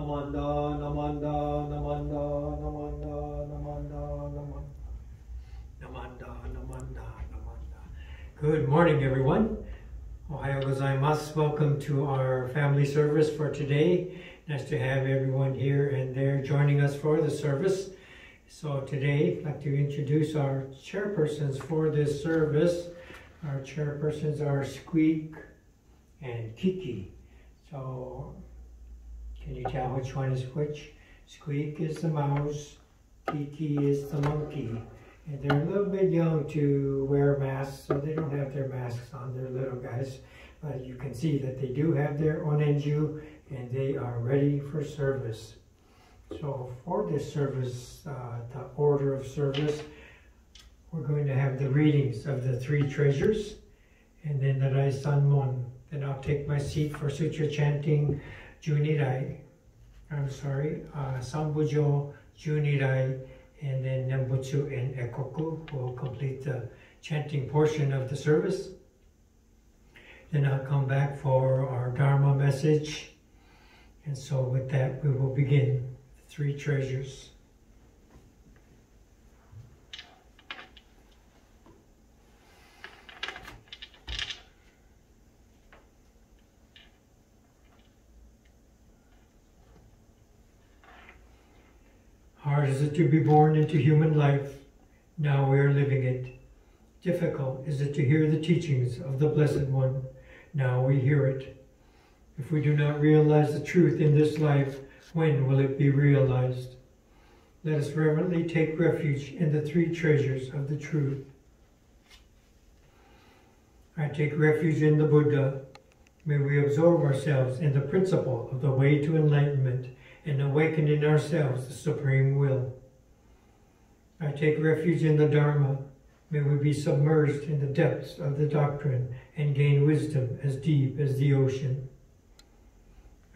Namanda, Namanda, Namanda, Namanda, Namanda, Namanda, Namanda, Namanda, Namanda. Good morning, everyone. Ohayo gozaimasu. Welcome to our family service for today. Nice to have everyone here and there joining us for the service. So today, I'd like to introduce our chairpersons for this service. Our chairpersons are Squeak and Kiki. So, can you tell which one is which? Squeak is the mouse, Kiki is the monkey. And they're a little bit young to wear masks, so they don't have their masks on. They're little guys. But you can see that they do have their onenju and they are ready for service. So for this service, the order of service, we're going to have the readings of the three treasures and then the RaiSonMon. Then I'll take my seat for sutra chanting JuNiRai. Sambujo, JuNiRai, and then Nembutsu and Ekoku will complete the chanting portion of the service. Then I'll come back for our Dharma message. And so with that, we will begin the three treasures. Hard is it to be born into human life. Now we are living it. Difficult is it to hear the teachings of the Blessed One. Now we hear it. If we do not realize the truth in this life, when will it be realized? Let us reverently take refuge in the three treasures of the truth. I take refuge in the Buddha. May we absorb ourselves in the principle of the way to enlightenment and awaken in ourselves the supreme will. I take refuge in the Dharma. May we be submerged in the depths of the doctrine and gain wisdom as deep as the ocean.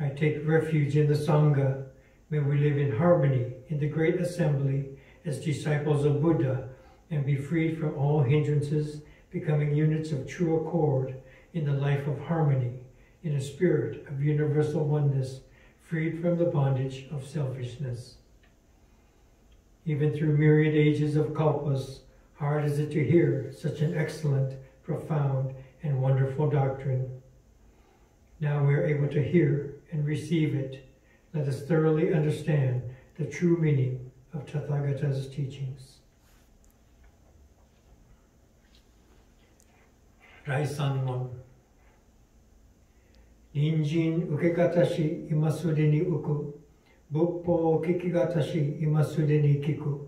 I take refuge in the Sangha. May we live in harmony in the great assembly as disciples of Buddha and be freed from all hindrances, becoming units of true accord in the life of harmony, in a spirit of universal oneness, freed from the bondage of selfishness. Even through myriad ages of kalpas, hard is it to hear such an excellent, profound, and wonderful doctrine. Now we are able to hear and receive it. Let us thoroughly understand the true meaning of Tathagata's teachings. RaiSonMon. Ninjin ukegatashi imasude ni uku, buppo kikigatashi imasude ni kiku.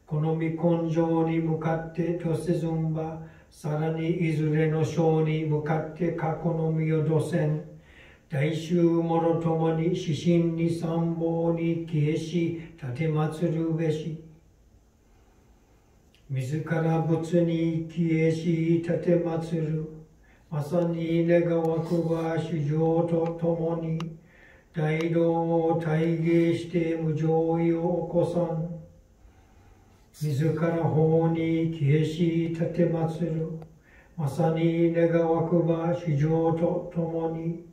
Konomi konjo ni mukatte tosezumba, sarani izure no sho ni mukatte kakonomi o dosen. Daishu moro tomo ni shishin ni sambo ni kieshi tatematsuru beshi. Mizukara butsu ni kieshi tatematsuru. Masani negawaku wa shujo to tomo ni. Daido o taige shite mujoi o okosan. Mizukara ho ni kieshi tatematsuru. Masani negawaku wa shujo to tomo ni.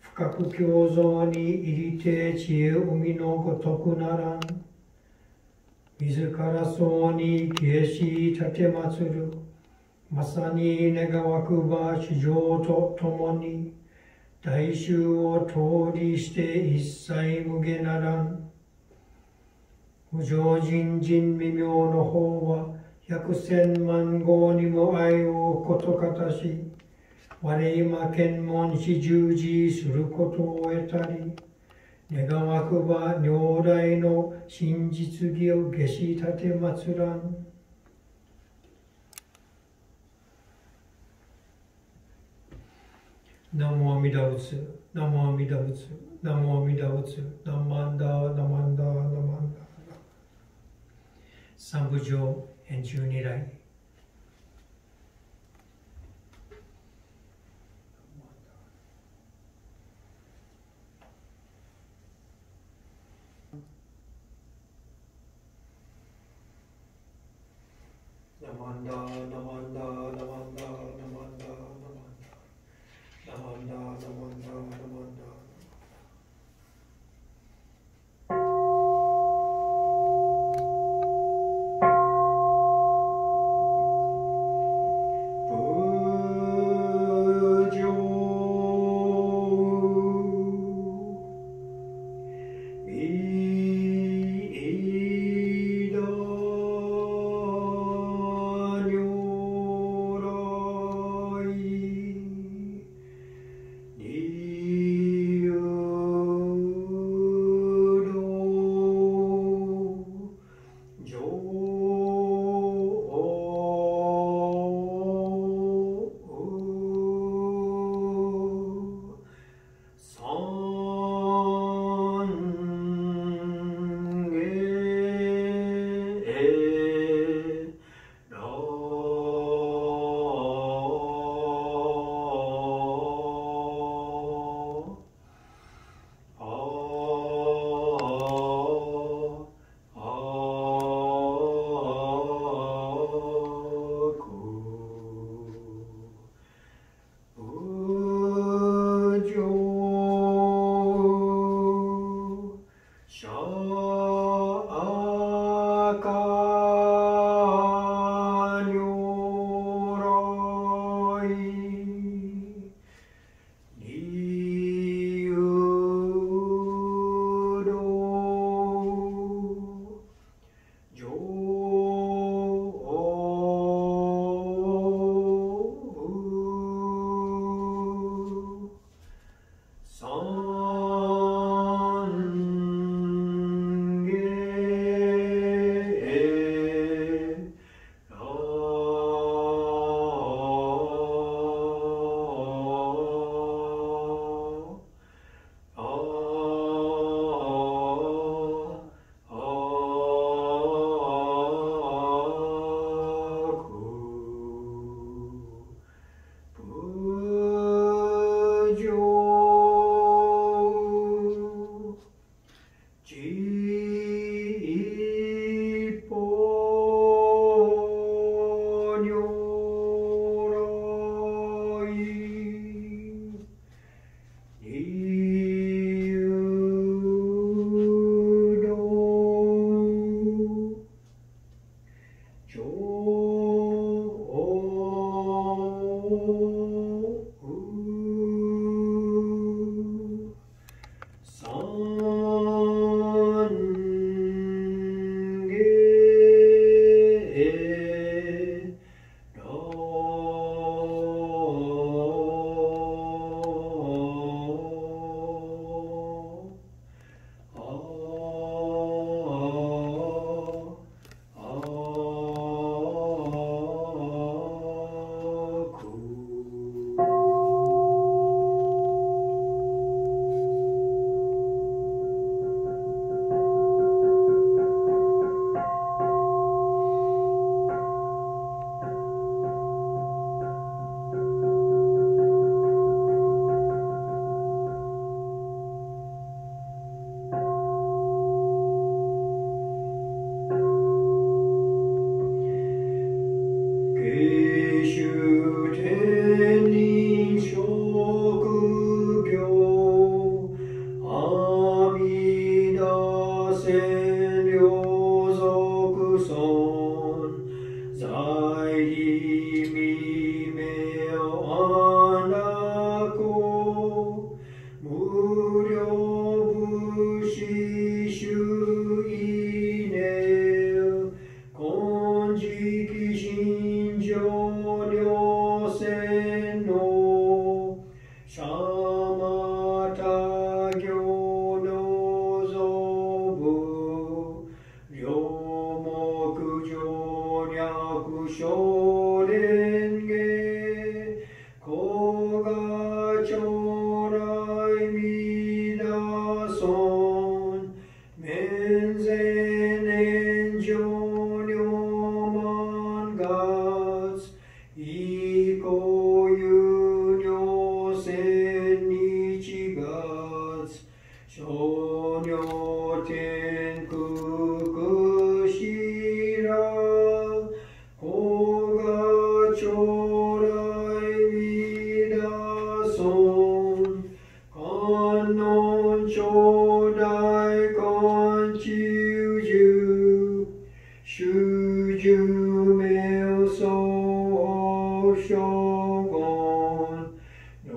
Fukaku kyozo ni irite chie umi no gotoku naran. Mizukara so ni kieshi tatematsuru. Masani negawaku wa shujo to tomo ni. Daishu o tori shite issai muge naran. Ujo jin mimyo no ho wa 100,000 万号にも愛をことかたし、我今検問し従事することを得たり、願わくば如来の真実義を下し立て祭らん。南無阿弥陀仏、南無阿弥陀仏、南無阿弥陀仏、南無阿弥陀仏、南無阿弥陀仏。Sambujo and JuNiRai. Namanda, namanda, namanda, namanda, namanda, namanda, namanda, namanda.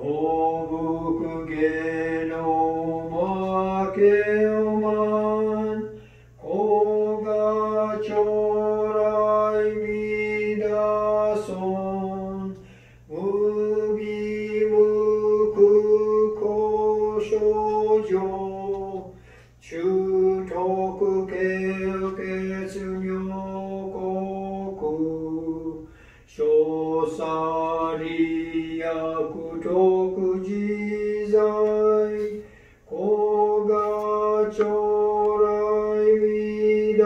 福芸の負けをまん、子が将来見出そん、無味無苦交渉上、中徳経血女国、小さり悪徳自在、子が将来見出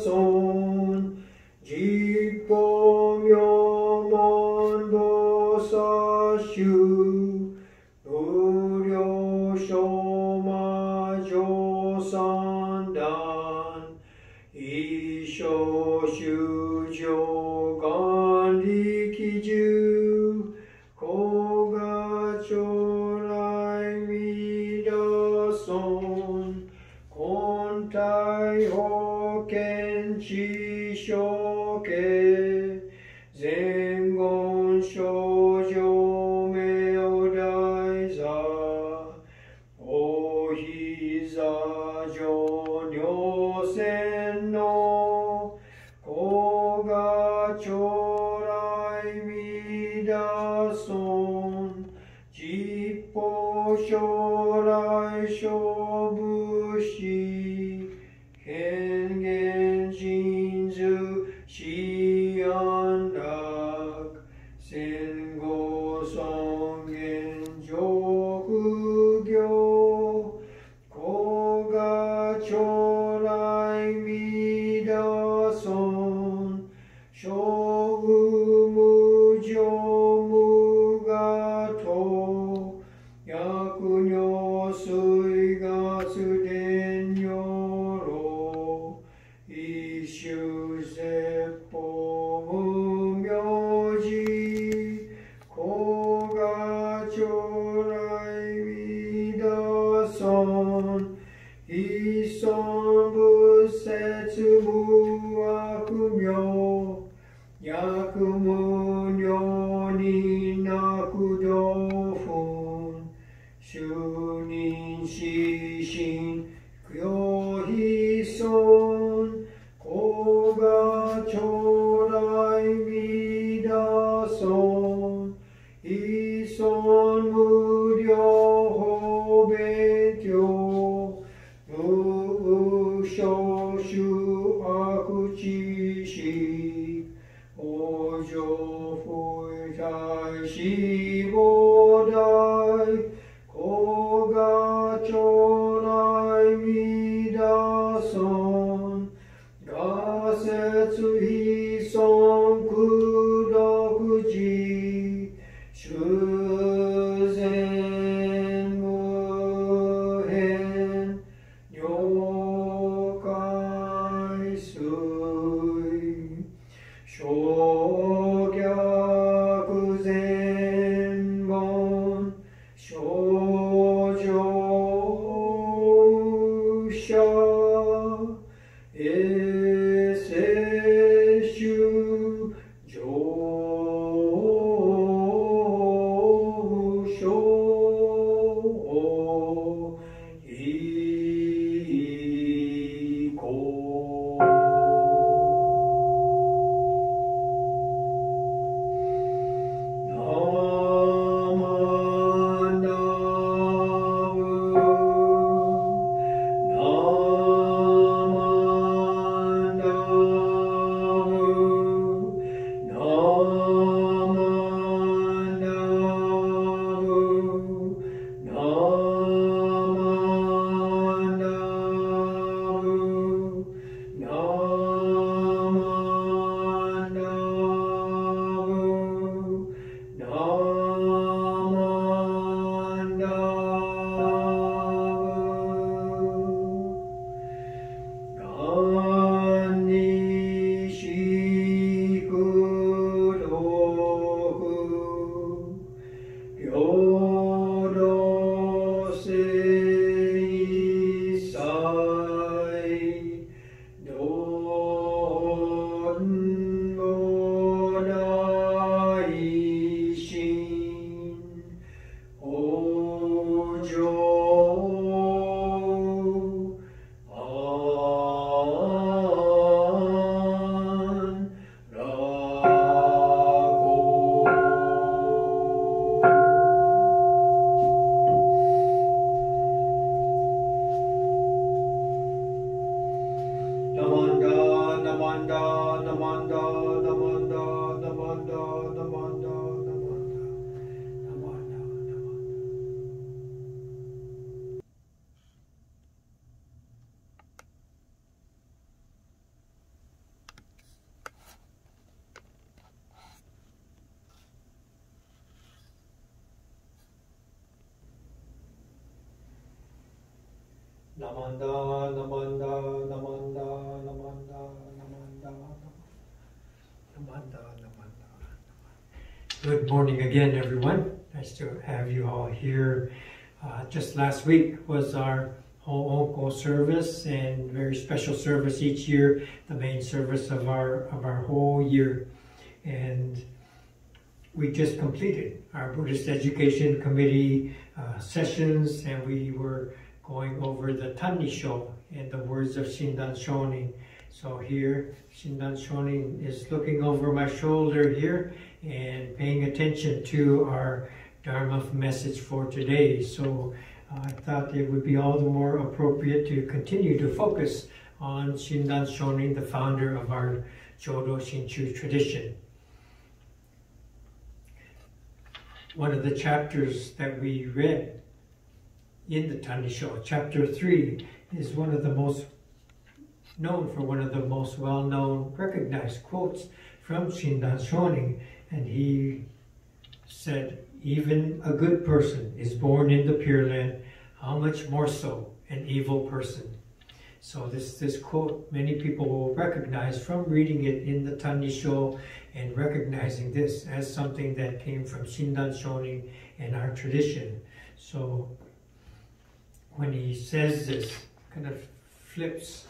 そん、実法名門菩薩衆、無量小魔女三段、一生修上願力中、子が将来見出そん、根体保険知証家、前言少女名を大座、お膝上女仙の、子が将来見出そん、実法将来勝負し、変幻人図思安楽、戦後尊厳上不行、子が将来見出そん、小無常無我と、薬女水月伝如老、一周説法無明寺、子が将来見出そん、一尊仏説無悪名、薬無如になく道分、修人死心供非尊、子が将来見出そん、一尊無量法勉強、無少種悪知識、往生不大死亡大、子が将来見出そん、我説非尊功徳寺、修善 Namanda, namanda, namanda, namanda, namanda, namanda, namanda. Good morning again, everyone. Nice to have you all here. Just last week was our Ho'oko service, and very special service each year, the main service of our whole year. And we just completed our Buddhist Education Committee sessions, and we were going over the Tanisho in the words of Shindan Shonin. So here, Shindan Shonin is looking over my shoulder here and paying attention to our Dharma message for today. So I thought it would be all the more appropriate to continue to focus on Shindan Shonin, the founder of our Jodo Shinchu tradition. One of the chapters that we read in the Tanisho, chapter 3, is one of the most known for one of the most well-known, recognized quotes from Shindan Shonin. And he said, "Even a good person is born in the Pure Land, how much more so an evil person." So this quote, many people will recognize from reading it in the Tanisho and recognizing this as something that came from Shindan Shonin and our tradition. So when he says this, kind of flips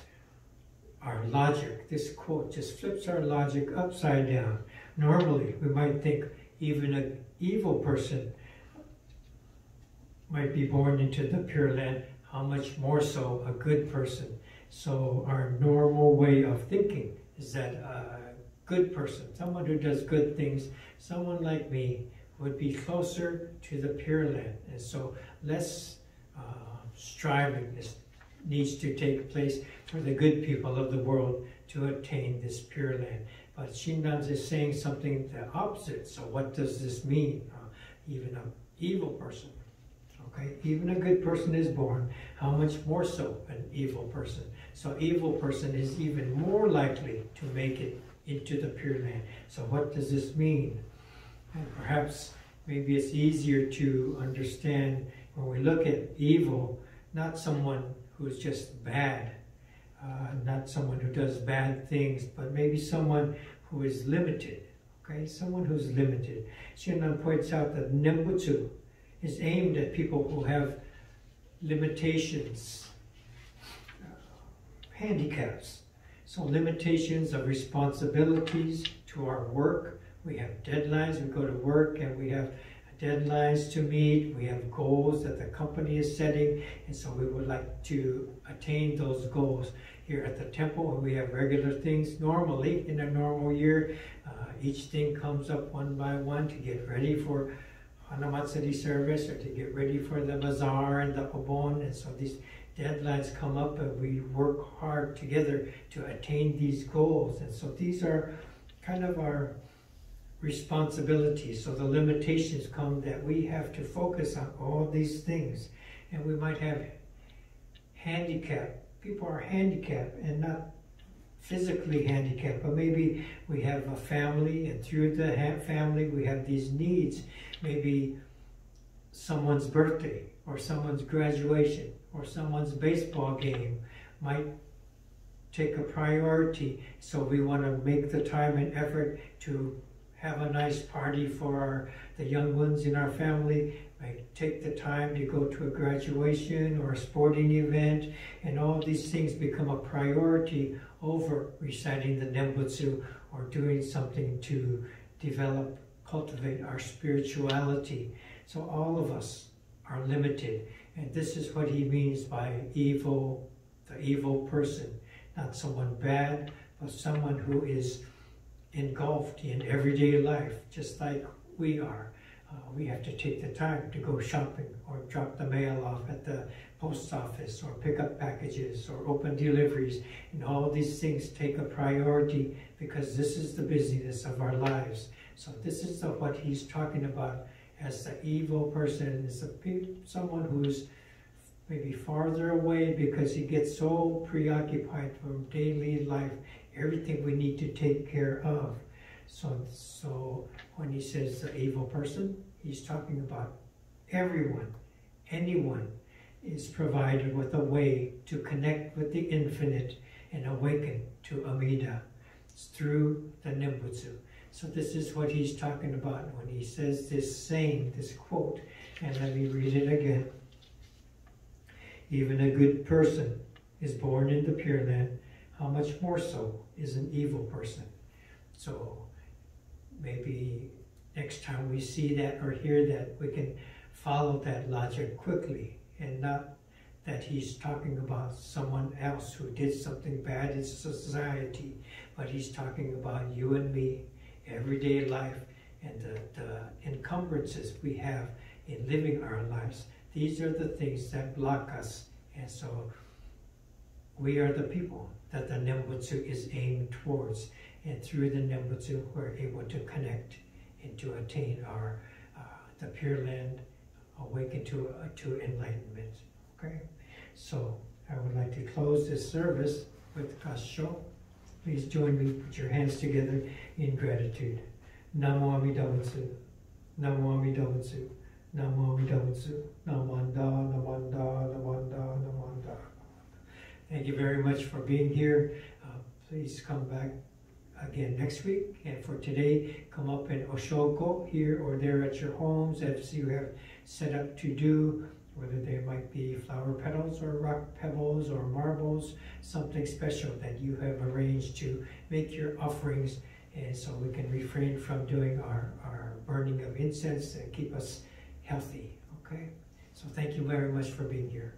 our logic. This quote just flips our logic upside down. Normally, we might think even an evil person might be born into the Pure Land, how much more so a good person. So our normal way of thinking is that a good person, someone who does good things, someone like me, would be closer to the Pure Land. And so less striving needs to take place for the good people of the world to attain this Pure Land. But Shindan is saying something the opposite. So what does this mean? Even an evil person. Okay, even a good person is born, how much more so an evil person? So evil person is even more likely to make it into the Pure Land. So what does this mean? And perhaps maybe it's easier to understand when we look at evil, not someone who's just bad, not someone who does bad things, but maybe someone who is limited. Okay, someone who's limited. Shindan points out that Nembutsu is aimed at people who have limitations, handicaps. So limitations of responsibilities to our work. We have deadlines, we go to work and we have deadlines to meet, we have goals that the company is setting, and so we would like to attain those goals. Here at the temple, we have regular things. Normally, in a normal year, each thing comes up one by one to get ready for Hanamatsuri service or to get ready for the bazaar and the obon. And so these deadlines come up and we work hard together to attain these goals. And so these are kind of our responsibilities. So the limitations come that we have to focus on all these things. And we might have handicap. People are handicapped and not physically handicapped, but maybe we have a family, and through the family we have these needs. Maybe someone's birthday or someone's graduation or someone's baseball game might take a priority. So we want to make the time and effort to have a nice party for the young ones in our family. Might take the time to go to a graduation or a sporting event, and all these things become a priority over reciting the Nembutsu or doing something to develop, cultivate our spirituality. So all of us are limited, and this is what he means by evil, the evil person. Not someone bad, but someone who is engulfed in everyday life, just like we are. We have to take the time to go shopping or drop the mail off at the post office or pick up packages or open deliveries. And all these things take a priority because this is the busyness of our lives. So this is what he's talking about as the evil person, is someone who's maybe farther away because he gets so preoccupied from daily life, everything we need to take care of. So when he says the evil person, he's talking about everyone, anyone is provided with a way to connect with the infinite and awaken to Alameda through the Nembutsu. So this is what he's talking about when he says this saying, this quote, and let me read it again. Even a good person is born in the Pure Land. How much more so is an evil person? So maybe next time we see that or hear that, we can follow that logic quickly, and not that he's talking about someone else who did something bad in society, but he's talking about you and me, everyday life, and the encumbrances we have in living our lives. These are the things that block us, and so we are the people that the Nembutsu is aimed towards, and through the Nembutsu we're able to connect and to attain our the Pure Land, awaken to enlightenment. Okay, so I would like to close this service with Gassho. Please join me. Put your hands together in gratitude. Namo Amida Butsu. Namo Amida Butsu. Namo Amida Butsu. Namanda, Namanda, Namanda, Namanda. Thank you very much for being here. Please come back again next week. And for today, come up in Oshoko, here or there at your homes, as you have set up to do, whether they might be flower petals or rock pebbles or marbles, something special that you have arranged to make your offerings, and so we can refrain from doing our burning of incense and keep us healthy. Okay? So thank you very much for being here.